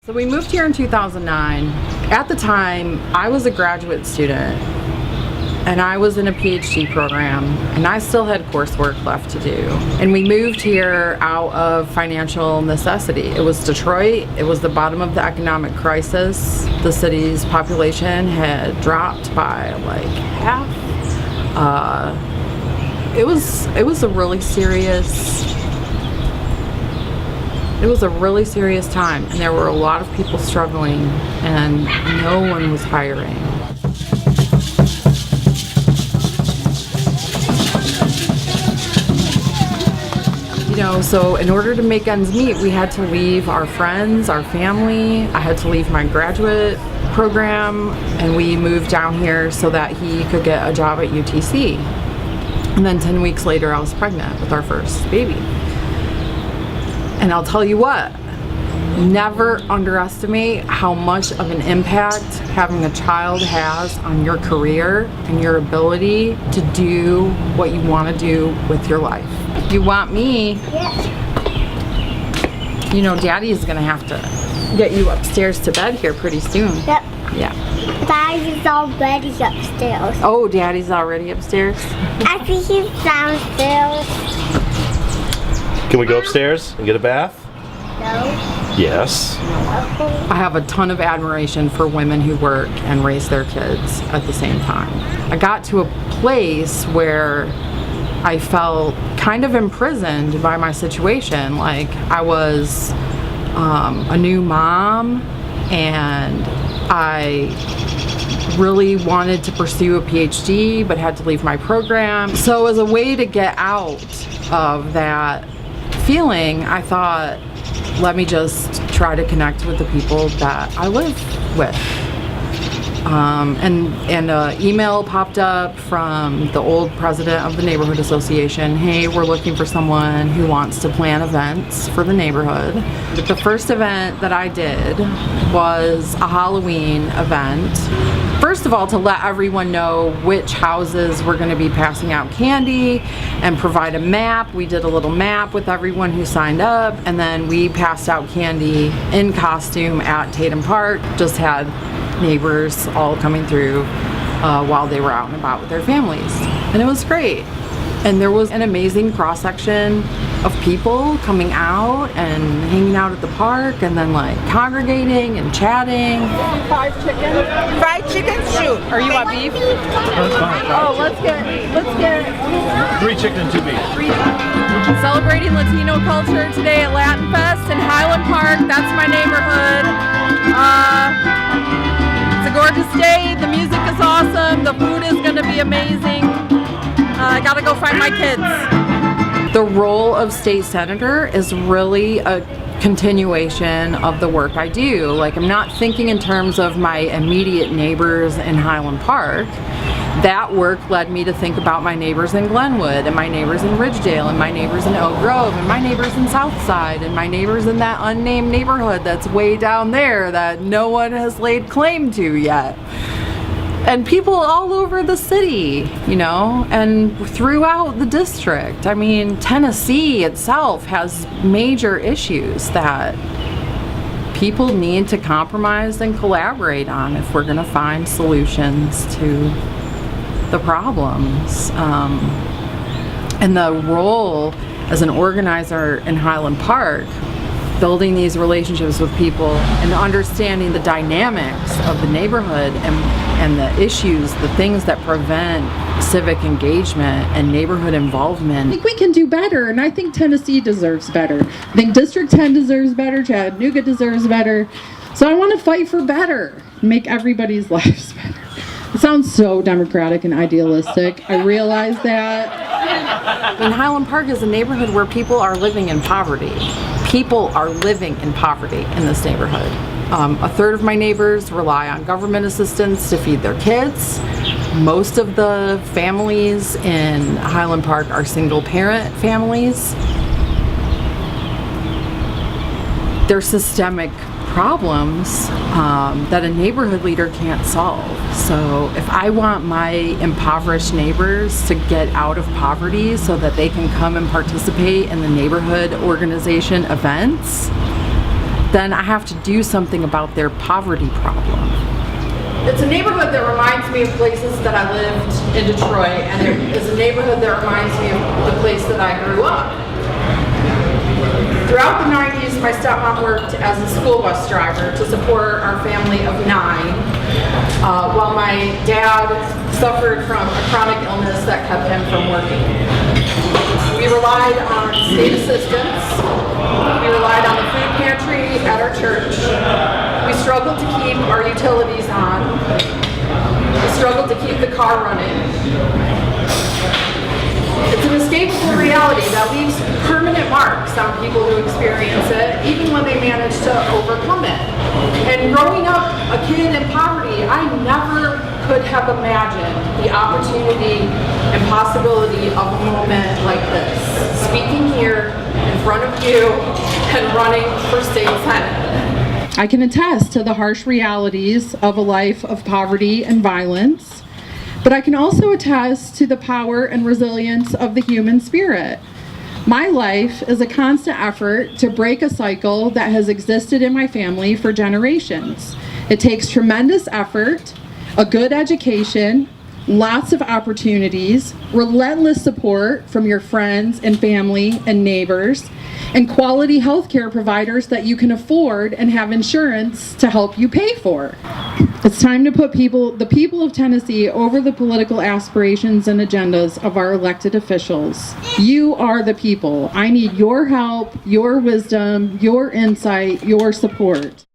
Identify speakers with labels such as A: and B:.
A: So we moved here in 2009. At the time, I was a graduate student and I was in a PhD program and I still had coursework left to do. And we moved here out of financial necessity. It was Detroit. It was the bottom of the economic crisis. The city's population had dropped by like half. It was a really serious time, and there were a lot of people struggling and no one was hiring. You know, so in order to make ends meet, we had to leave our friends, our family. I had to leave my graduate program, and we moved down here so that he could get a job at UTC. And then 10 weeks later, I was pregnant with our first baby. And I'll tell you what, never underestimate how much of an impact having a child has on your career and your ability to do what you want to do with your life. If you want me, you know, Daddy's gonna have to get you upstairs to bed here pretty soon.
B: Yep.
A: Yeah.
B: Daddy's already upstairs.
A: Oh, Daddy's already upstairs?
B: I think he's downstairs.
C: Can we go upstairs and get a bath?
B: No.
C: Yes.
A: I have a ton of admiration for women who work and raise their kids at the same time. I got to a place where I felt kind of imprisoned by my situation. Like I was a new mom and I really wanted to pursue a PhD but had to leave my program. So as a way to get out of that feeling, I thought, let me just try to connect with the people that I live with. And an email popped up from the old president of the neighborhood association. Hey, we're looking for someone who wants to plan events for the neighborhood. The first event that I did was a Halloween event. First of all, to let everyone know which houses were going to be passing out candy and provide a map. We did a little map with everyone who signed up, and then we passed out candy in costume at Tatum Park. Just had neighbors all coming through while they were out and about with their families, and it was great. And there was an amazing cross-section of people coming out and hanging out at the park and then like congregating and chatting.
D: Fried chicken? Fried chicken? Shoot. Or you want beef?
C: That's fine.
D: Oh, let's get
C: 3 chicken and 2 beef.
A: Celebrating Latino culture today at Latin Fest in Highland Park. That's my neighborhood. It's a gorgeous day. The music is awesome. The food is going to be amazing. I gotta go find my kids. The role of state senator is really a continuation of the work I do. Like, I'm not thinking in terms of my immediate neighbors in Highland Park. That work led me to think about my neighbors in Glenwood, and my neighbors in Ridgedale, and my neighbors in Oak Grove, and my neighbors in Southside, and my neighbors in that unnamed neighborhood that's way down there that no one has laid claim to yet. And people all over the city, you know, and throughout the district. I mean, Tennessee itself has major issues that people need to compromise and collaborate on if we're going to find solutions to the problems. And the role as an organizer in Highland Park, building these relationships with people and understanding the dynamics of the neighborhood and the issues, the things that prevent civic engagement and neighborhood involvement.
E: I think we can do better, and I think Tennessee deserves better. I think District 10 deserves better, Chattanooga deserves better. So I want to fight for better, make everybody's lives better. It sounds so democratic and idealistic. I realize that.
A: And Highland Park is a neighborhood where people are living in poverty. People are living in poverty in this neighborhood. A third of my neighbors rely on government assistance to feed their kids. Most of the families in Highland Park are single parent families. They're systemic problems that a neighborhood leader can't solve. So if I want my impoverished neighbors to get out of poverty so that they can come and participate in the neighborhood organization events, then I have to do something about their poverty problem. It's a neighborhood that reminds me of places that I lived in Detroit, and it is a neighborhood that reminds me of the place that I grew up. Throughout the 90s, my stepmom worked as a school bus driver to support our family of 9, while my dad suffered from a chronic illness that kept him from working. We relied on state assistance. We relied on the food pantry at our church. We struggled to keep our utilities on. We struggled to keep the car running. It's an inescapable reality that leaves permanent marks on people who experience it, even when they manage to overcome it. And growing up a kid in poverty, I never could have imagined the opportunity and possibility of a moment like this. Speaking here in front of you and running for state senate.
E: I can attest to the harsh realities of a life of poverty and violence, but I can also attest to the power and resilience of the human spirit. My life is a constant effort to break a cycle that has existed in my family for generations. It takes tremendous effort, a good education, lots of opportunities, relentless support from your friends and family and neighbors, and quality healthcare providers that you can afford and have insurance to help you pay for. It's time to put the people of Tennessee over the political aspirations and agendas of our elected officials. You are the people. I need your help, your wisdom, your insight, your support.